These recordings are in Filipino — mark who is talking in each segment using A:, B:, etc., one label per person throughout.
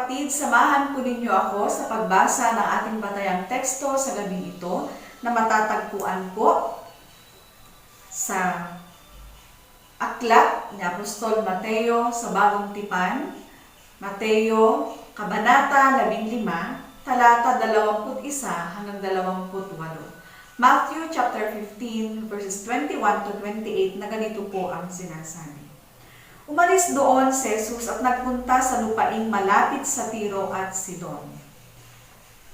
A: kapatid, samahan po ninyo ako sa pagbasa ng ating batayang teksto sa gabi ito na matatagpuan po sa aklat ni Apostol Mateo sa Bagong Tipan, Mateo, Kabanata 15, talata 21 hanggang 28. Matthew chapter 15, verses 21 to 28 na ganito po ang sinasabi. Umalis doon si Jesus at nagpunta sa lupaing malapit sa Tiro at Sidon.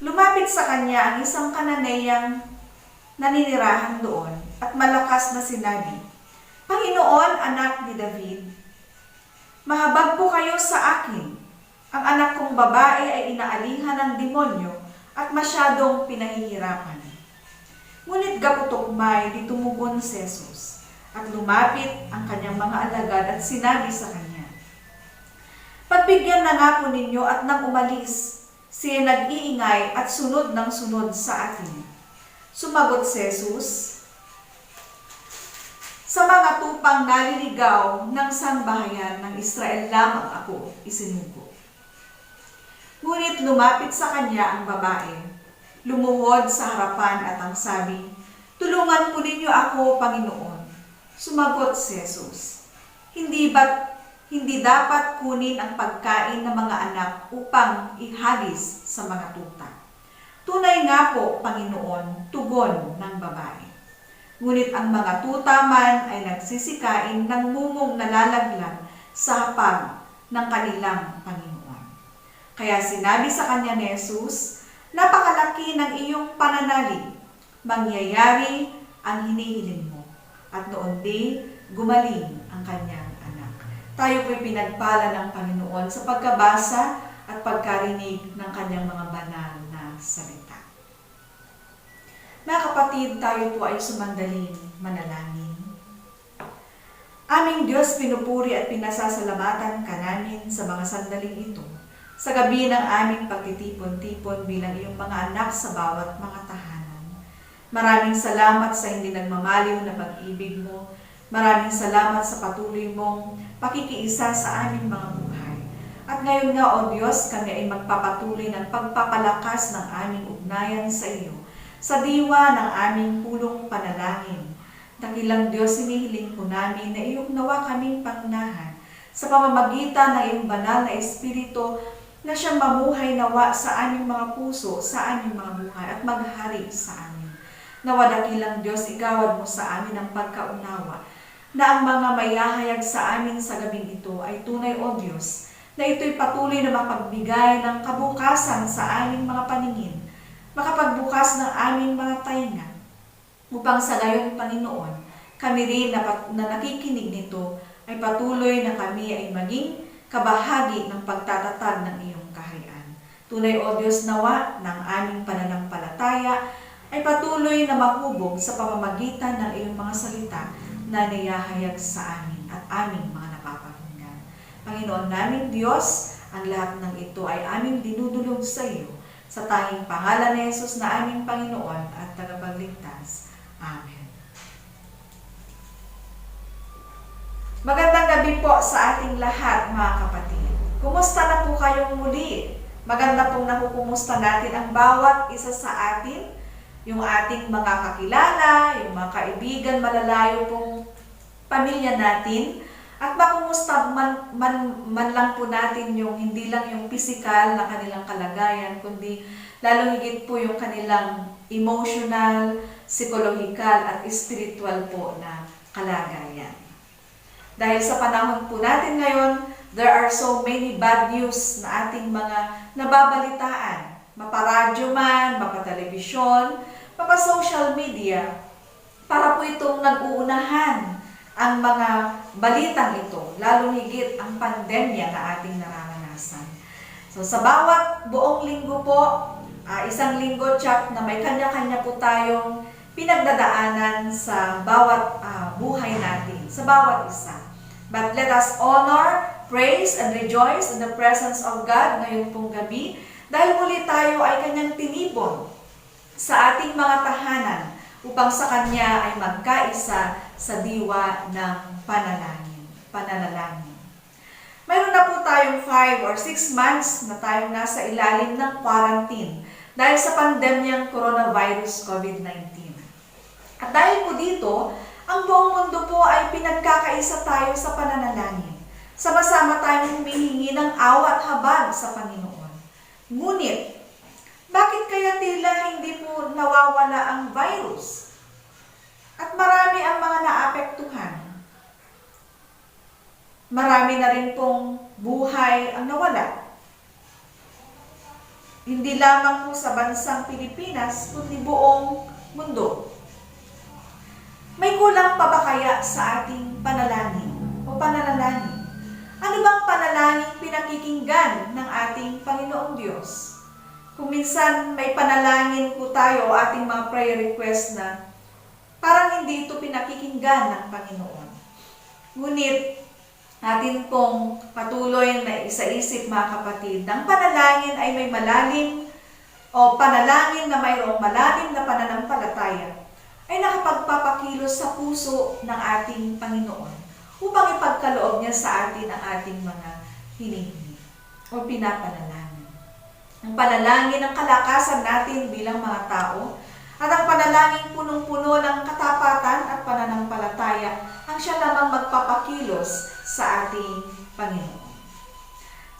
A: Lumapit sa kanya ang isang Kananeyang naninirahan doon at malakas na sinabi, Panginoon, anak ni David, mahabag po kayo sa akin. Ang anak kong babae ay inaalihan ng demonyo at masyadong pinahihirapan. Ngunit gaputok-may di tumugon si Jesus. At lumapit ang kanyang mga alagad at sinabi sa kanya, Pagbigyan na nga po ninyo at nang umalis, siya nag-iingay at sunod ng sunod sa atin. Sumagot si Jesus, Sa mga tupang naliligaw ng sambahayan ng Israel lamang ako isinugo. Ngunit lumapit sa kanya ang babae, lumuhod sa harapan at ang sabi, Tulungan po ninyo ako, Panginoon. Sumagot si Jesus, Hindi dapat kunin ang pagkain ng mga anak upang ihagis sa mga tuta. Tunay nga po, Panginoon, tugon ng babae. Ngunit ang mga tuta man ay nagsisikain ng mumong nalalaglag sa hapag ng kanilang Panginoon. Kaya sinabi sa kanya ni Jesus, Napakalaki ng iyong pananalig, mangyayari ang hinihiling mo. At noon din, gumaling ang kanyang anak. Tayo po'y pinagpala ng Panginoon sa pagkabasa at pagkarinig ng kanyang mga banal na salita. Mga kapatid, tayo po ay sumandaling manalangin. Aming Diyos, pinupuri at pinasasalamatan ka namin sa mga sandaling ito, sa gabi ng aming pagtitipon-tipon bilang iyong mga anak sa bawat mga tahanan. Maraming salamat sa hindi nagmamaliw na pag-ibig mo. Maraming salamat sa patuloy mong pakikiisa sa aming mga buhay. At ngayon nga, O Diyos, kami ay magpapatuloy ng pagpapalakas ng aming ugnayan sa iyo, sa diwa ng aming pulong panalangin. Dakilang Diyos, hinihiling po namin na iyong nawa kaming pangunahan sa pamamagitan ng iyong banal na Espiritu na siyang mamuhay nawa sa aming mga puso, sa aming mga buhay at maghari sa amin. Nawa dakilang Diyos, igawad mo sa amin ang pagkaunawa na ang mga mayahayag sa amin sa gabing ito ay tunay, O Diyos, na ito'y patuloy na mapagbigay ng kabukasan sa aming mga paningin, makapagbukas ng aming mga tainga, upang sa gayon, Panginoon, kami rin na nakikinig nito ay patuloy na kami ay maging kabahagi ng pagtatatag ng iyong kaharian. Tunay, O Diyos, nawa ng aming pananampalataya ay patuloy na mahubog sa pamamagitan ng iyong mga salita na niyahayag sa amin at aming mga napapakinggan. Panginoon naming Diyos, ang lahat ng ito ay aming dinudulog sa iyo, sa tanging pangalan ni Jesus na aming Panginoon at tagapagligtas. Amen. Magandang gabi po sa ating lahat, mga kapatid. Kumusta na po kayong muli? Maganda pong nakukumusta natin ang bawat isa sa atin, yung ating mga kakilala, yung mga kaibigan, malalayo pong pamilya natin, at makumusta man lang po natin yung hindi lang yung physical na kanilang kalagayan, kundi lalong higit po yung kanilang emotional, psychological at spiritual po na kalagayan. Dahil sa panahon po natin ngayon, there are so many bad news na ating mga nababalitaan. Maparadyo man, mapatelebisyon, mapa-social media, para po itong nag-uunahan ang mga balitang ito, lalo higit ang pandemya na ating nararanasan. So sa bawat buong linggo po, isang linggo check na may kanya-kanya po tayong pinagdadaanan sa bawat buhay natin, sa bawat isa. But let us honor, praise, and rejoice in the presence of God ngayong pong gabi, dahil muli tayo ay kanyang tinipon sa ating mga tahanan upang sa kanya ay magkaisa sa diwa ng panalangin. Mayroon na po tayong 5 or 6 months na tayong nasa ilalim ng quarantine dahil sa pandemyang coronavirus COVID-19. At dahil po dito, ang buong mundo po ay pinagkakaisa tayo sa pananalangin. Sama-sama tayong humihingi ng awa at habag sa Panginoon. Ngunit, bakit kaya tila hindi po nawawala ang virus? At marami ang mga naapektuhan. Marami na rin pong buhay ang nawala. Hindi lamang po sa bansang Pilipinas, kundi buong mundo. May kulang pa ba kaya sa ating panalangin o pananalangin? Ano bang panalangin pinakikinggan ng ating Panginoong Diyos? Kung minsan may panalangin po tayo o ating mga prayer request na parang hindi ito pinakikinggan ng Panginoon. Ngunit natin pong patuloy na isa-isip mga kapatid, ng panalangin ay may malalim o panalangin na mayroong malalim na pananampalataya ay nakapagpapakilos sa puso ng ating Panginoon upang ipagkaloob niya sa atin ang ating mga hinihingi o pinapanalangin. Ang panalangin ng kalakasan natin bilang mga tao at ang panalangin punong-puno ng katapatan at pananampalataya ang siya lamang magpapakilos sa ating Panginoon.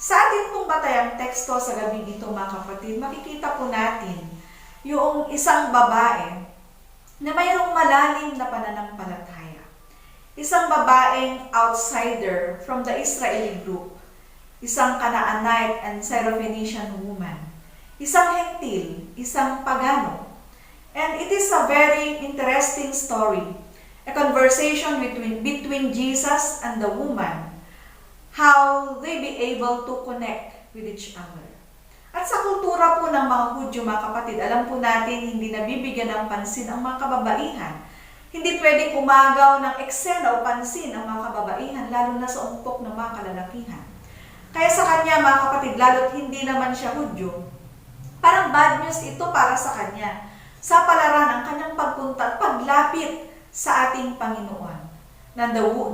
A: Sa ating pong batayang teksto sa gabi dito mga kapatid, makikita po natin yung isang babae na mayroong malalim na pananampalataya. Isang babaeng outsider from the Israeli group. Isang Canaanite and Syrophoenician woman. Isang Hentil, isang pagano. And it is a very interesting story. A conversation between Jesus and the woman. How they be able to connect with each other. At sa kultura po ng mga Hudyo, mga kapatid, alam po natin hindi nabibigyan ng pansin ang mga kababaihan. Hindi pwedeng umagaw ng eksena o pansin ang mga kababaihan, lalo na sa umpok ng mga kalalakihan. Kaya sa kanya, mga kapatid, lalo't hindi naman siya Hudyo, parang bad news ito para sa kanya. Sa palaran ang kanyang pagpunta at paglapit sa ating Panginoon.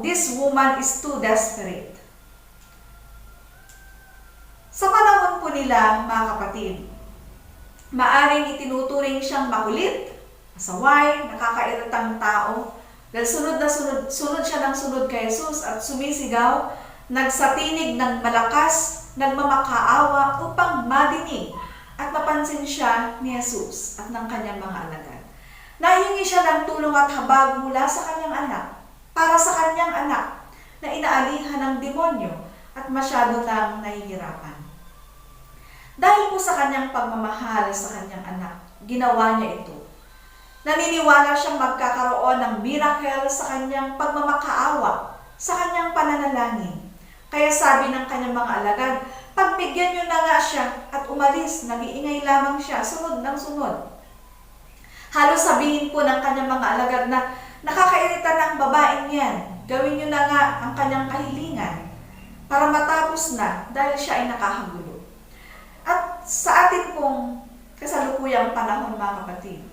A: This woman is too desperate. Sa panahon po nila, mga kapatid, maaring itinuturing siyang makulit, masaway, nakakairitang tao, dahil sunod siya ng sunod kay Jesus at sumisigaw, nagsatinig ng malakas, nagmamakaawa upang madinig at mapansin siya ni Jesus at ng kanyang mga alagad. Nahingi siya ng tulong at habag mula sa kanyang anak, para sa kanyang anak na inaalihan ng demonyo at masyado nang nahihirapan. Dahil po sa kanyang pagmamahal sa kanyang anak, ginawa niya ito. Naniniwala siyang magkakaroon ng miracle sa kanyang pagmamakaawa, sa kanyang pananalangin. Kaya sabi ng kanyang mga alagad, pagbigyan niyo na nga siya at umalis, nag-iingay lamang siya, sunod ng sunod. Halos sabihin po ng kanyang mga alagad na nakakairita ng babaeng yan, gawin niyo na nga ang kanyang kahilingan para matapos na dahil siya ay nakahagulo. At sa atin pong kasalukuyang panahon mga kapatid,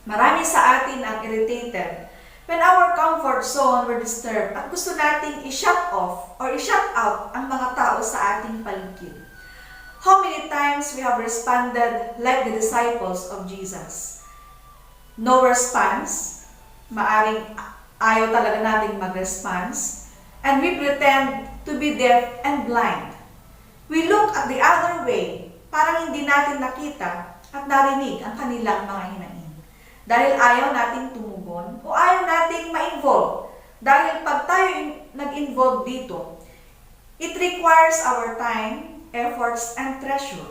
A: marami sa atin ang irritated when our comfort zone were disturbed at gusto nating i-shut off or i-shut out ang mga tao sa ating paligid. How many times we have responded like the disciples of Jesus? No response, maaring ayaw talaga nating mag-response, and we pretend to be deaf and blind. We look at the other way, parang hindi natin nakita at narinig ang kanilang mga hinaing. Dahil ayaw nating tumugon o ayaw nating ma-involve. Dahil pag tayo nag-involve dito, it requires our time, efforts, and treasure.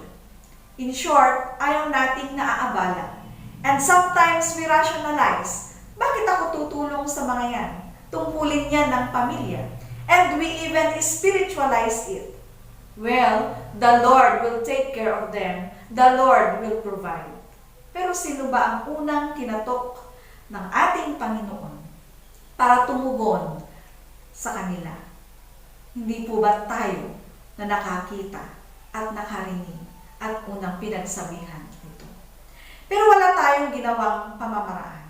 A: In short, ayaw nating naaabala. And sometimes we rationalize, bakit ako tutulong sa mga yan? Tungkulin yan ng pamilya. And we even spiritualize it. Well, the Lord will take care of them. The Lord will provide. Pero sino ba ang unang kinatok ng ating Panginoon para tumugon sa kanila? Hindi po ba tayo na nakakita at nakarinig at unang pinagsabihan ito? Pero wala tayong ginawang pamamaraan.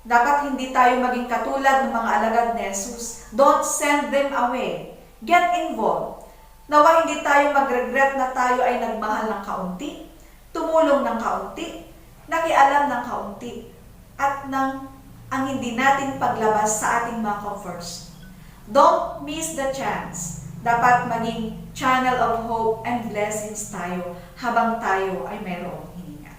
A: Dapat hindi tayo maging katulad ng mga alagad ni Jesus. Don't send them away. Get involved. Nawa hindi tayo mag-regret na tayo ay nagmahal ng kaunti, tumulong ng kaunti, nakialam ng kaunti, at ang hindi natin paglabas sa ating mga comforts. Don't miss the chance. Dapat maging channel of hope and blessings tayo habang tayo ay mayroong hininga.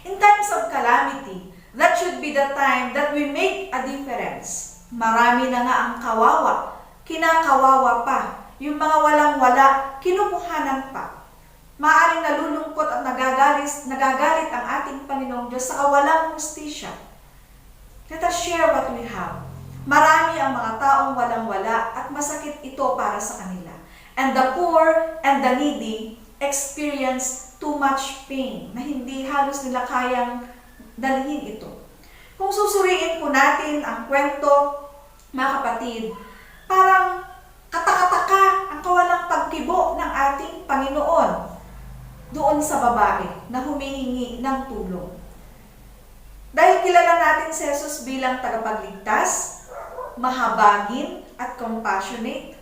A: In times of calamity, that should be the time that we make a difference. Marami na nga ang kawawa, kinakawawa pa. Yung mga walang-wala, kinukuhanan pa. Maaaring nalulungkot at nagagalit ang ating Panginoong Diyos sa kawalang hustisya. Let us share what we have. Marami ang mga taong walang-wala at masakit ito para sa kanila. And the poor and the needy experience too much pain na hindi halos nila kayang dalhin ito. Kung susuriin po natin ang kwento, mga kapatid, parang katakataka ang kawalang pagkibo ng ating Panginoon doon sa babae na humihingi ng tulong. Dahil kilala natin si Jesus bilang tagapagligtas, mahabagin at compassionate,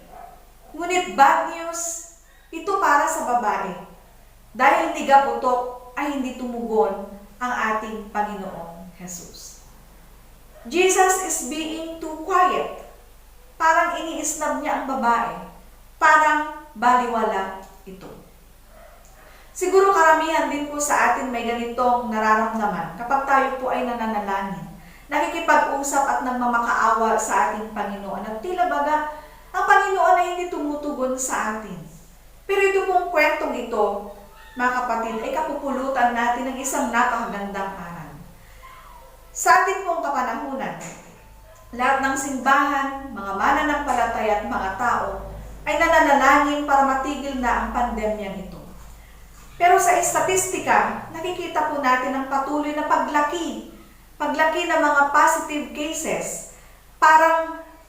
A: ngunit bad news, ito para sa babae. Dahil hindi gaputok ay hindi tumugon ang ating Panginoong Jesus. Jesus is being too quiet. Parang iniisnab niya ang babae. Parang baliwala ito. Siguro karamihan din po sa atin may ganitong nararamdaman kapag tayo po ay nananalangin. Nakikipag-usap at nagmamakaawa sa ating Panginoon. At tila baga, ang Panginoon ay hindi tumutugon sa atin. Pero ito pong kwentong ito, mga kapatid, ay kapupulutan natin ng isang napakagandang aral. Sa ating pong kapanahunan, lahat ng simbahan, mga mananampalataya at mga tao ay nananalangin para matigil na ang pandemyang ito. Pero sa estatistika, nakikita po natin ang patuloy na paglaki ng mga positive cases.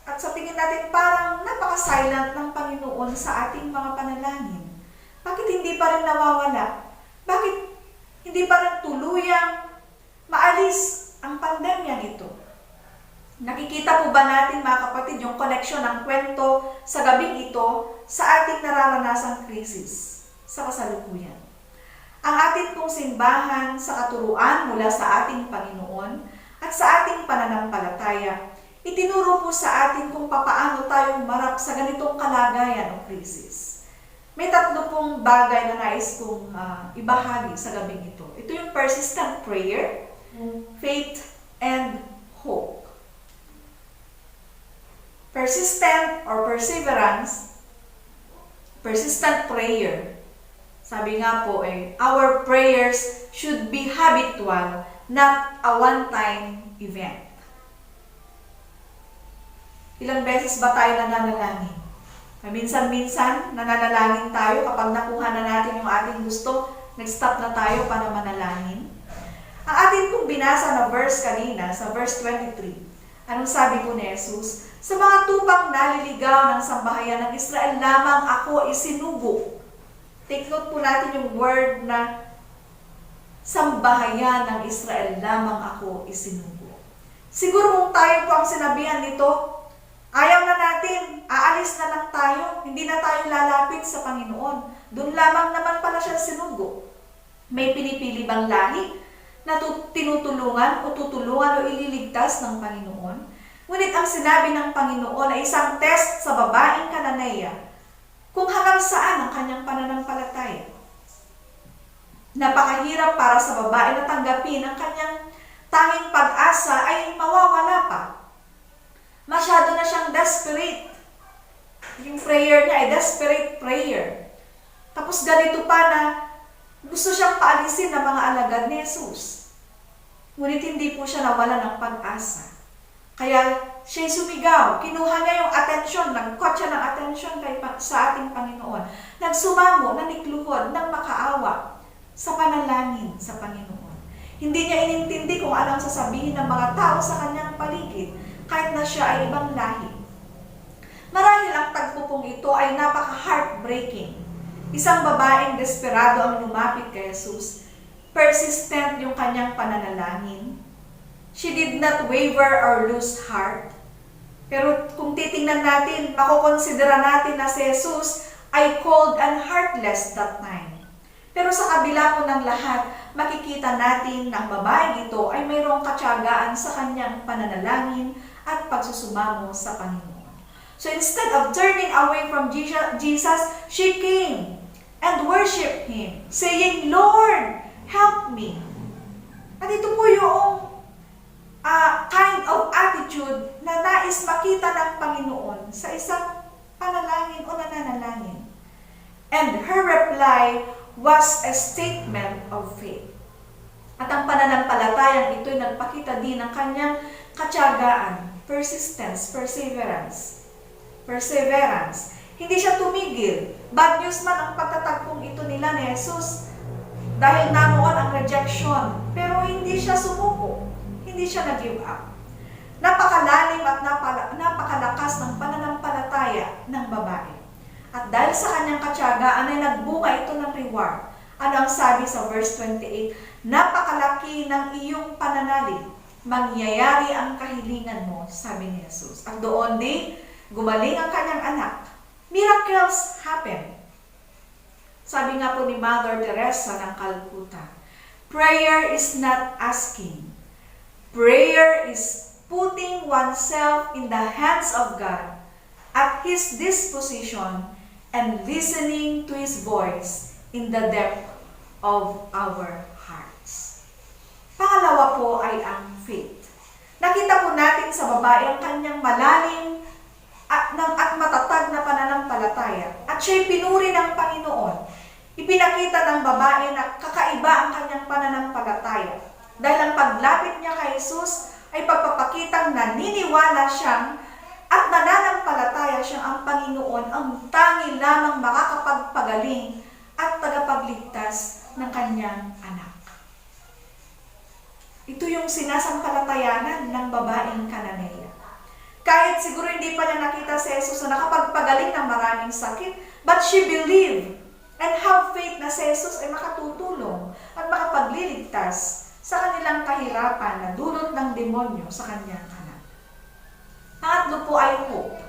A: At sa tingin natin parang napaka-silent ng Panginoon sa ating mga panalangin. Bakit hindi pa rin nawawala? Bakit hindi pa rin tuluyang maalis ang pandemyang ito? Nakikita po ba natin, mga kapatid, yung connection ng kwento sa gabing ito sa ating nararanasang krisis sa kasalukuyan? Ang ating pong simbahan sa katuruan mula sa ating Panginoon at sa ating pananampalataya, itinuro po sa atin kung papaano tayo humarap sa ganitong kalagayan o krisis. May 3 pong bagay na nais kong ibahagi sa gabing ito. Ito yung persistent prayer, faith, and hope. Persistent or perseverance, persistent prayer. Sabi nga po our prayers should be habitual, not a one-time event. Ilang beses ba tayo nananalangin? Minsan-minsan, nananalangin tayo kapag nakuha na natin yung ating gusto, nag-stop na tayo para manalangin. Ang ating pong binasa na verse kanina, sa verse 23, anong sabi po ni Jesus? Sa mga tupang naliligaw ng sambahayan ng Israel lamang ako isinugo. Take note po natin yung word na sambahayan ng Israel lamang ako isinugo. Siguro kung tayo po ang sinabihan nito, ayaw na natin, aalis na lang tayo, hindi na tayo lalapit sa Panginoon. Doon lamang naman pala siya sinugo. May pinipili bang lahi na tinutulungan o tutulungan o ililigtas ng Panginoon? Ngunit ang sinabi ng Panginoon ay isang test sa babaeng Kananeya kung hanggang saan ang kanyang pananampalataya. Napakahirap para sa babae na tanggapin ang kanyang tanging pag-asa ay mawawala pa. Masyado na siyang desperate. Yung prayer niya ay desperate prayer. Tapos ganito pa na gusto siyang paalisin ng mga alagad ni Jesus. Ngunit hindi po siya nawala ng pag-asa. Kaya siya'y sumigaw, kinuha niya yung atensyon, nag-caught siya ng atensyon sa ating Panginoon. Nagsumamo, nanikluhod, nang makaawa sa panalangin sa Panginoon. Hindi niya inintindi kung anong sasabihin ng mga tao sa kanyang paligid, kahit na siya ay ibang lahi. Marahil ang tagpupong ito ay napaka-heartbreaking. Isang babaeng desperado ang lumapit kay Jesus. Persistent yung kanyang pananalangin. She did not waver or lose heart. Pero kung titingnan natin, makukonsidera natin na si Jesus ay cold and heartless that time. Pero sa kabila po ng lahat, makikita natin na ang babaeng ito ay mayroong katyagaan sa kanyang pananalangin at pagsusumamo sa Panginoon. So instead of turning away from Jesus, she came and worshiped Him, saying, Lord, help me. At ito po yung kind of attitude na nais makita ng Panginoon sa isang panalangin o nananalangin. And her reply was a statement of faith. At ang pananampalatayang ito'y nagpakita din ng kanyang katyagaan, persistence, perseverance. Hindi siya tumigil. Bad news man ang pagtatagpong ito nila ni Jesus dahil naroon ang rejection. Pero hindi siya sumuko. Hindi siya nag-give up. Napakalalim at napakalakas ng pananampalataya ng babae. At dahil sa kanyang katyagaan ay nagbunga ito ng reward. Ano ang sabi sa verse 28? Napakalaki ng iyong pananalig. Mangyayari ang kahilingan mo, sabi ni Jesus. At doon din, gumaling ang kanyang anak. Miracles happen. Sabi nga po ni Mother Teresa ng Calcutta, prayer is not asking. Prayer is putting oneself in the hands of God at His disposition and listening to His voice in the depth of our hearts. Pangalawa po ay ang faith. Nakita po natin sa babae ang kanyang malalim at matatag na pananampalataya at siya'y pinuri ng Panginoon. Ipinakita ng babae na kakaiba ang kanyang pananampalataya. Dahil ang paglapit niya kay Jesus ay pagpapakitang naniniwala siyang at nananampalataya siyang ang Panginoon ang tangi lamang makakapagpagaling at tagapagligtas ng kanyang anak. Ito yung sinasampalatayanan ng babaeng Kananea. Kahit siguro hindi pa niya nakita si Jesus na nakapagpagaling ng maraming sakit, but she believed and have faith na si Jesus ay makatutulong at makapagliligtas sa kanilang kahirapan na dulot ng demonyo sa kanyang anak. Pangatlo po ay hope.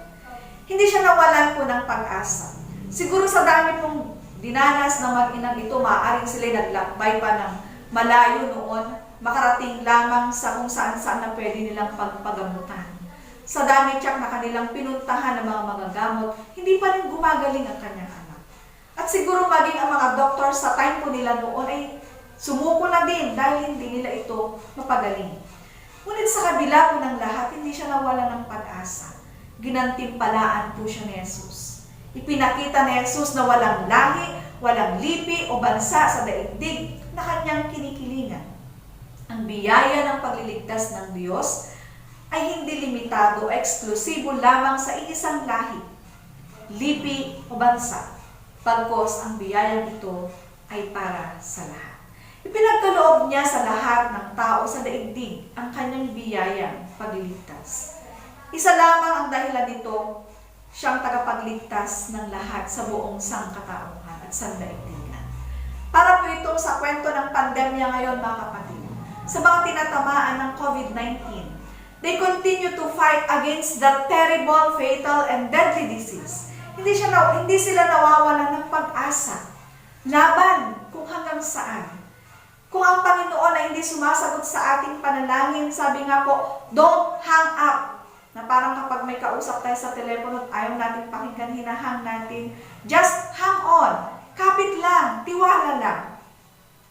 A: Hindi siya nawalan po ng pag-asa. Siguro sa dami pong dinanas ng mag-inang ito, maaaring sila'y naglakbay pa ng malayo noon, makarating lamang sa kung saan-saan na pwede nilang pagpagamutan. Sa dami tiyak na kanilang pinuntahan ng mga magagamot, hindi pa rin gumagaling ang kanyang anak. At siguro maging ang mga doktor sa time po nila noon ay sumuko na din dahil hindi nila ito mapagaling. Ngunit sa kabila po ng lahat, hindi siya nawala ng pag-asa. Ginantimpalaan po siya ni Jesus. Ipinakita ni Jesus na walang lahi, walang lipi o bansa sa daigdig na kanyang kinikilingan. Ang biyaya ng pagliligtas ng Diyos ay hindi limitado o eksklusibo lamang sa iisang lahi, lipi o bansa. Pagkos ang biyayang ito ay para sa lahat. Ipinagkaloob niya sa lahat ng tao sa daigdig ang kanyang biyayang pagliligtas. Isa lamang ang dahilan nito, siyang tagapagligtas ng lahat sa buong sangkatauhan at sandaigdigan. Para po ito sa kwento ng pandemya ngayon, mga kapatid. Sa mga tinatamaan ng COVID-19, they continue to fight against the terrible, fatal, and deadly disease. Hindi sila nawawalan ng pag-asa. Laban kung hanggang saan. Kung ang Panginoon ay hindi sumasagot sa ating panalangin, sabi nga po, don't hang up. Na parang kapag may kausap tayo sa telepono at ayaw natin pakinggan, hinahang natin. Just hang on. Kapit lang. Tiwala lang.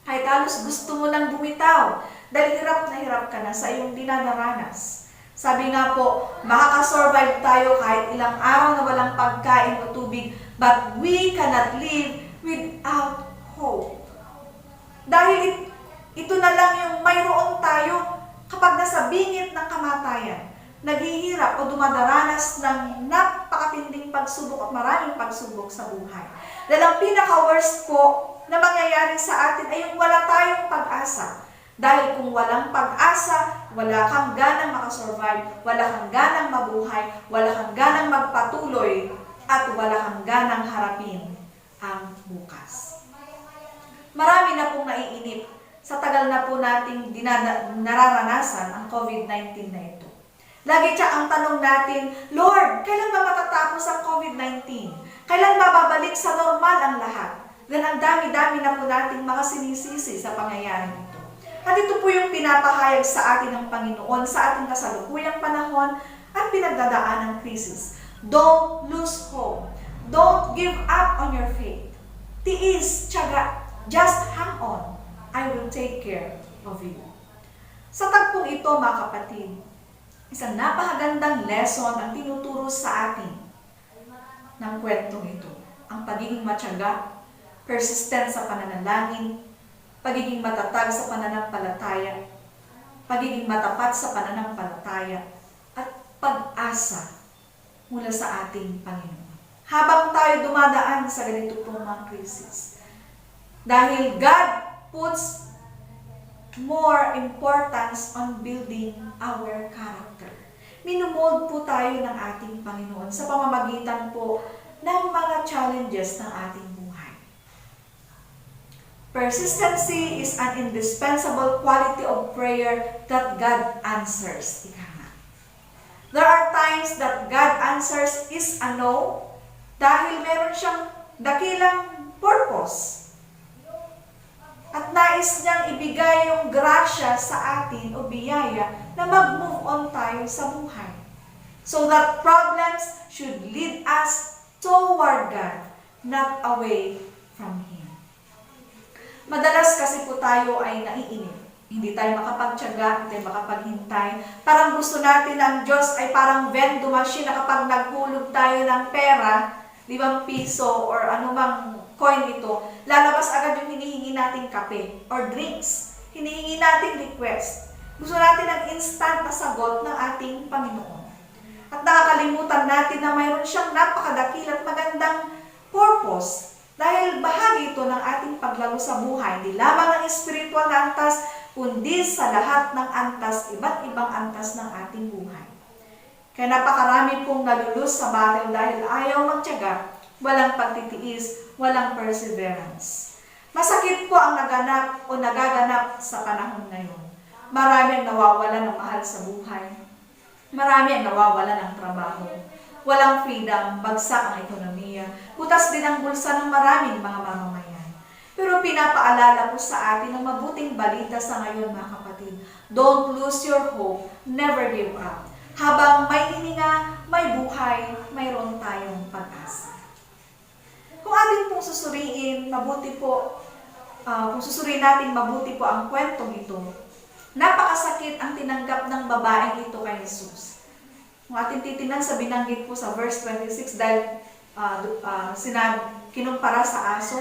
A: Kahit halos gusto mo nang bumitaw. Dahil hirap na hirap ka na sa iyong dinadaranas. Sabi nga po, makakasurvive tayo kahit ilang araw na walang pagkain o tubig, but we cannot live without hope. Dahil ito na lang yung mayroon tayo kapag nasa bingit ng kamatayan, naghihirap o dumadaranas ng napakatinding pagsubok at maraming pagsubok sa buhay. Dahil ang pinaka-worst po na mangyayari sa atin ay yung wala tayong pag-asa. Dahil kung walang pag-asa, wala kang ganang makasurvive, wala kang ganang mabuhay, wala kang ganang magpatuloy, at wala kang ganang harapin ang bukas. Marami na pong naiinip sa tagal na po nating nararanasan ang COVID-19 na ito. Lagi siya ang tanong natin, Lord, kailan ba matatapos ang COVID-19? Kailan ba babalik sa normal ang lahat? Then ang dami-dami na po nating mga sinisisi sa pangyayaring ito. At ito po yung pinapahayag sa atin ng Panginoon sa ating kasalukuyang panahon at pinagdadaan ng krisis. Don't lose hope. Don't give up on your faith. Tiis, tiyaga, just hang on. I will take care of you. Sa tagpong ito, mga kapatid, isang napakagandang lesson ang tinuturo sa atin ng kwentong ito. Ang pagiging matyaga, persistent sa pananalangin, pagiging matatag sa pananampalataya, pagiging matapat sa pananampalataya, at pag-asa mula sa ating Panginoon. Habang tayo dumadaan sa ganito pong mga krisis. Dahil God puts more importance on building our character. Minumold po tayo ng ating Panginoon sa pamamagitan po ng mga challenges ng ating buhay. Persistency is an indispensable quality of prayer that God answers. Ika nga. There are times that God answers is a no dahil meron siyang dakilang purpose. At nais niyang ibigay yung grasya sa atin o biyaya na mag-move on tayo sa buhay. So that problems should lead us toward God, not away from Him. Madalas kasi po tayo ay naiinip. Hindi tayo makapagtiyaga, hindi tayo makapaghintay. Parang gusto natin ang Diyos ay parang vending machine na kapag naghulog tayo ng pera, 5 piso or anumang coin ito, lalabas agad yung hinihingi nating kape or drinks. Hinihingi nating request. Gusto natin ang instant na sagot ng ating Panginoon. At nakakalimutan natin na mayroon siyang napakadakil at magandang purpose dahil bahagi ito ng ating paglago sa buhay. Hindi lamang ng spiritual na antas, kundi sa lahat ng antas, iba't ibang antas ng ating buhay. Kaya napakarami pong nalulus sa battle dahil ayaw magtiyaga, walang pagtitiis, walang perseverance. Masakit po ang naganap o nagaganap sa panahon ngayon. Marami ang nawawala ng mahal sa buhay. Marami ang nawawala ng trabaho. Walang freedom, bagsak ang ekonomiya. Butas din ang bulsa ng maraming mga mamamayan. Pero pinapaalala po sa atin ang mabuting balita sa ngayon, mga kapatid. Don't lose your hope. Never give up. Habang may hininga, may buhay, mayroon tayong pag-asa. Kung atin pong susuriin, mabuti po, kung susuriin natin mabuti po ang kwentong ito, napakasakit ang tinanggap ng babaeng ito kay Jesus. Kung atin titinan sa binanggit po sa verse 26, dahil kinumpara sa aso,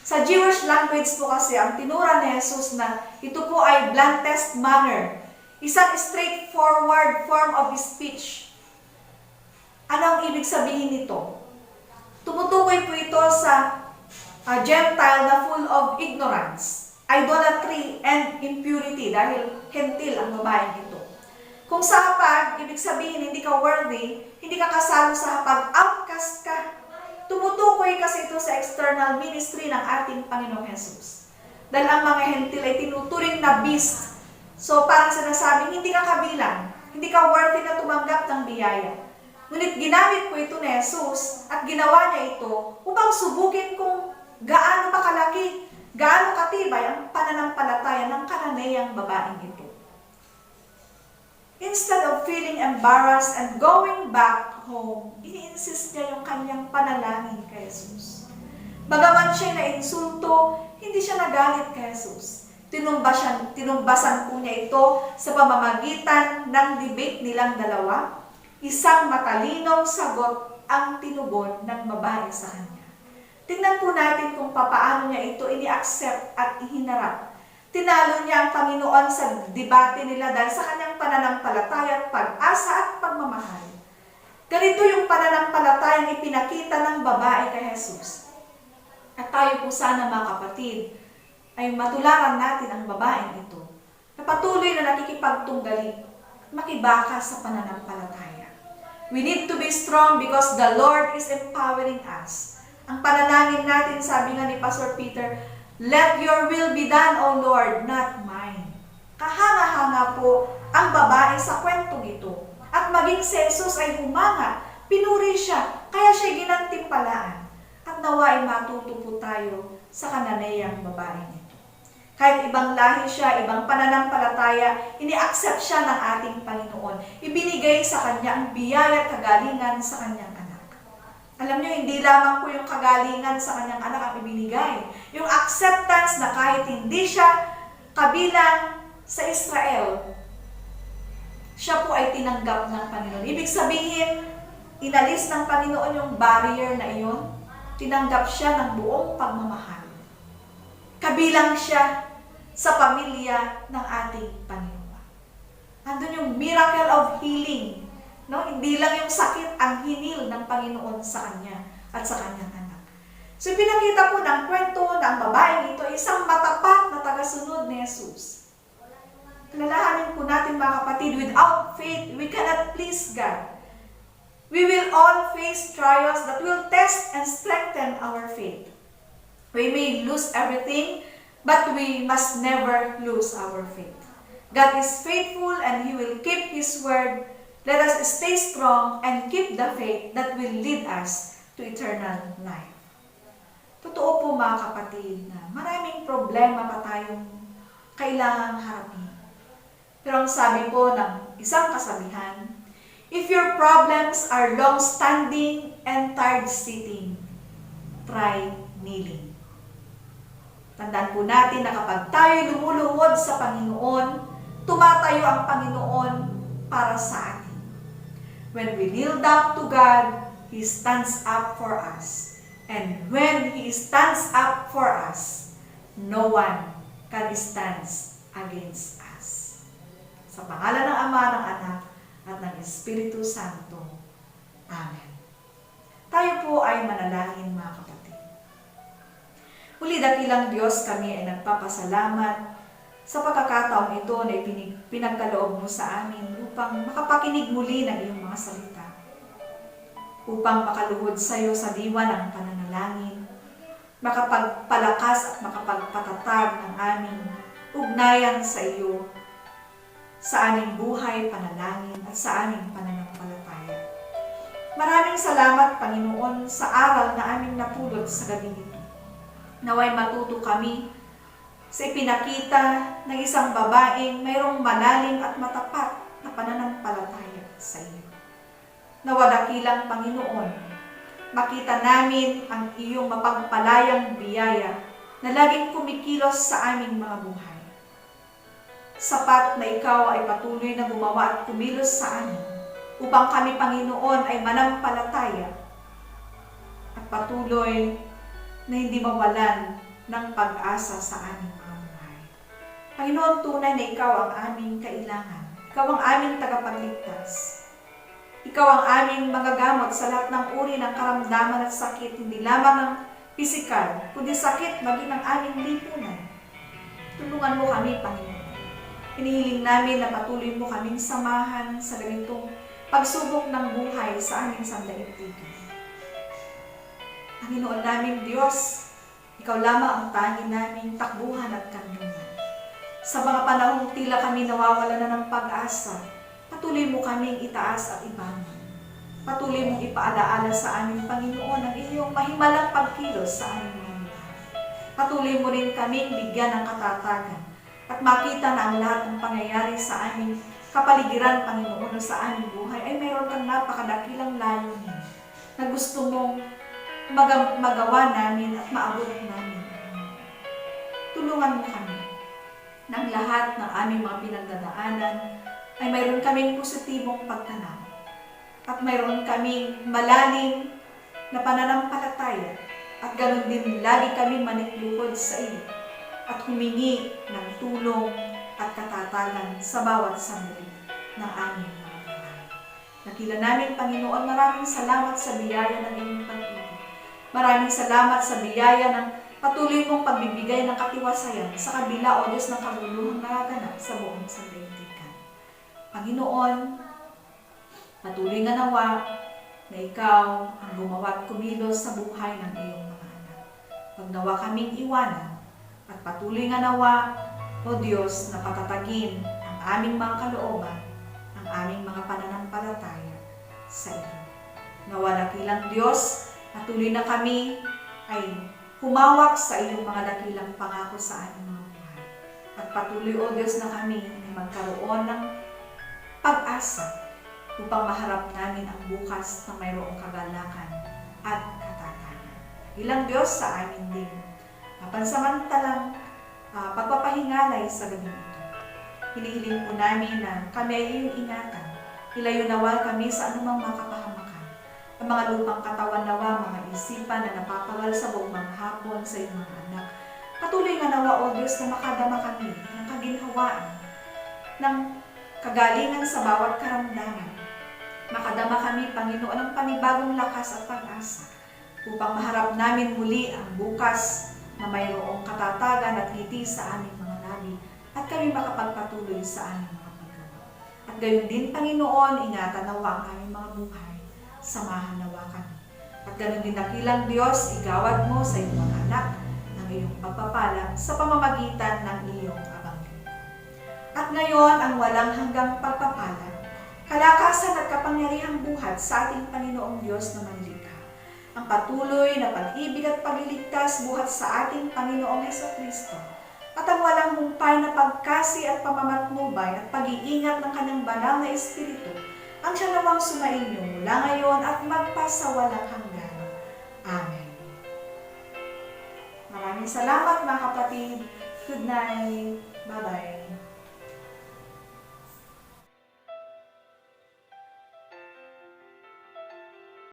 A: sa Jewish language po kasi, ang tinura ni Jesus na ito po ay bluntest manner, isang straightforward form of speech. Ano ang ibig sabihin nito? Tumutukoy po ito sa Gentile na full of ignorance, idolatry, and impurity dahil hentil ang babaeng ito. Kung sa hapag, ibig sabihin hindi ka worthy, hindi ka kasalo sa hapag, outcast ka. Tumutukoy kasi ito sa external ministry ng ating Panginoong Jesus. Dahil ang mga hentil ay tinuturing na beast. So parang sinasabing hindi ka kabilang, hindi ka worthy na tumanggap ng biyaya. Ngunit ginamit po ito ni Jesus at ginawa niya ito upang subukin kung gaano pa kalaki, gaano katibay ang pananampalataya ng Kananeyang babaeng ito. Instead of feeling embarrassed and going back home, ini-insist niya yung kanyang panalangin kay Jesus. Bagaman siya na-insulto, hindi siya nagalit kay Jesus. Tinumbasan po niya ito sa pamamagitan ng debate nilang dalawa. Isang matalinong sagot ang tinugon ng babae sa kanya. Tingnan po natin kung papaano niya ito ini-accept at ihinarap. Tinalo niya ang Panginoon sa debate nila dahil sa kanyang pananampalataya at pag-asa at pagmamahal. Ganito yung pananampalatayang ipinakita ng babae kay Jesus. At tayo po sana, mga kapatid, ay matularan natin ang babaeng ito na patuloy na nakikipagtunggali at makibaka sa pananampalataya. We need to be strong because the Lord is empowering us. Ang panalangin natin, sabi nga ni Pastor Peter, let your will be done, O Lord, not mine. Kahanga-hanga po ang babae sa kwentong ito. At maging si Jesus ay humanga, pinuri siya, kaya siya ginantimpalaan. At nawa ay matuto po tayo sa Kananeyang babaeng ito. Kahit ibang lahi siya, ibang pananampalataya, ini-accept siya ng ating Panginoon. Ibinigay sa kanya ang biyaya at kagalingan sa kanyang anak. Alam niyo, hindi lamang po yung kagalingan sa kanyang anak ang ibinigay. Yung acceptance na kahit hindi siya kabilang sa Israel, siya po ay tinanggap ng Panginoon. Ibig sabihin, inalis ng Panginoon yung barrier na iyon, tinanggap siya ng buong pagmamahal. Kabilang siya sa pamilya ng ating Panginoon. Andun yung miracle of healing. No? Hindi lang yung sakit ang hinil ng Panginoon sa kanya at sa kanyang anak. So pinakita po ng kwento na ang babaeng ito isang matapat na tagasunod ni Jesus. Kalalahanin po natin mga kapatid, without faith, we cannot please God. We will all face trials that will test and strengthen our faith. We may lose everything, but we must never lose our faith. God is faithful and He will keep His word. Let us stay strong and keep the faith that will lead us to eternal life. Totoo po mga kapatid na maraming problema pa tayong kailangang harapin. Pero ang sabi po ng isang kasabihan, if your problems are long-standing and tired sitting, try kneeling. Tandaan po natin na kapag tayo lumuluhod sa Panginoon, tumatayo ang Panginoon para sa atin. When we kneel down to God, He stands up for us. And when He stands up for us, no one can stand against us. Sa pangalan ng Ama, ng Anak, at ng Espiritu Santo. Amen. Tayo po ay manalangin mga kapatid. Muli dakilang Diyos, kami ay nagpapasalamat sa pagkakataong ito na pinagkaloob mo sa amin upang makapakinig muli ng iyong mga salita. Upang makaluhod sa iyo sa diwa ng pananalangin, makapagpalakas at makapagpatatag ng aming ugnayan sa iyo, sa aming buhay, panalangin, at sa aming pananampalataya. Maraming salamat, Panginoon, sa aral na aming napulot sa gabi nito. Naway matuto kami sa ipinakita ng isang babaeng mayroong malalim at matapat na pananampalataya sa iyo. Nawadakilang Panginoon, makita namin ang iyong mapagpalayang biyaya na laging kumikilos sa aming mga buhay. Sapat na ikaw ay patuloy na gumawa at kumilos sa amin upang kami, Panginoon, ay manampalataya at patuloy na hindi mawalan ng pag-asa sa aming mga buhay. Panginoon, tunay na ikaw ang aming kailangan. Ikaw ang aming tagapagligtas. Ikaw ang aming magagamot sa lahat ng uri ng karamdaman at sakit, hindi lamang ng pisikal, kundi sakit maging ng aming lipunan. Tulungan mo kami, Panginoon. Hinihiling namin na patuloy mo kaming samahan sa ganitong pagsubok ng buhay sa aming sandaigdigan. Panginoon naming Diyos, Ikaw lamang ang tanging naming takbuhan at kanlungan. Sa mga panahong tila kami nawawala na ng pag-asa, patuloy mo kaming itaas at ibangon. Patuloy mong ipaalaala sa aming Panginoon ang iyong mahimalang pagkilos sa aming mga buhay. Patuloy mo rin kaming bigyan ng katatagan at makita na ang lahat ng pangyayari sa aming kapaligiran, Panginoon, o sa aming buhay ay mayroon kang napakadakilang layunin na gusto mong magawa namin at maabot namin. Tulungan mo kami ng lahat ng aming mga pinagdadaanan ay mayroon kaming positibong pagtanaw at mayroon kaming malalim na pananampalataya at ganoon din lagi kaming manikluhod sa iyo at humingi ng tulong at katatagan sa bawat sandali ng aming mga buhay. Nakila namin, Panginoon, maraming salamat sa biyaya ng iyong pag-ibig. Maraming salamat sa biyaya ng patuloy mong pagbibigay ng katiwasayan sa kabila, O Diyos, ng kaguluhang nagaganap sa buong sandaigdigan. Panginoon, patuloy nga nawa na ikaw ang gumawa at kumilos sa buhay ng iyong mga anak. Huwag nawa kaming iwanan at patuloy nga nawa, O Diyos, na patatagin ang aming mga kalooban, ang aming mga pananampalataya sa iyo. Nawa dakilang Diyos, patuloy na kami ay humawak sa iyong mga dakilang pangako sa aming mga buhay. At patuloy, O Diyos, na kami ay magkaroon ng pag-asa upang maharap namin ang bukas na mayroong kagalakan at katatagan. Ilang Diyos sa amin din, pansamantalang pagpapahingalay sa gabi ito. Hinihiling po namin na kami ay iyong ingatan. Ilayo nawal kami sa anumang makapahamakan. Ang mga lupang katawan nawa, mga isipan na napapagal sa buong mga hapon sa iyong mga anak. Patuloy nga nawa, O Diyos, na makadama kami ng kaginhawaan, ng kagalingan sa bawat karamdaman. Makadama kami, Panginoon, ng panibagong lakas at pag-asa upang maharap namin muli ang bukas na mayroong katatagan at ngiti sa aming mga labi at kami makapagpatuloy sa aming mga paggawa. At gayon din, Panginoon, ingatan nawa ang aming mga buhay, samahan nawa kami. At gayon din, dakilang Diyos, igawad mo sa iyong mga anak ng iyong pagpapala sa pamamagitan ng iyong abangling. At ngayon, ang walang hanggang pagpapala, kalakasan at kapangyarihang buhat sa ating Panginoong Diyos na manlikha. Ang patuloy na pag-ibig at pagliligtas buhat sa ating Panginoong Hesukristo. At ang walang humpay na pagkasi at pamamatnubay at pag-iingat ng kanyang banal na Espiritu, ang siya nawang sumainyo mula ngayon at magpasawalang hanggan. Amen. Maraming salamat mga kapatid. Good night. Bye-bye.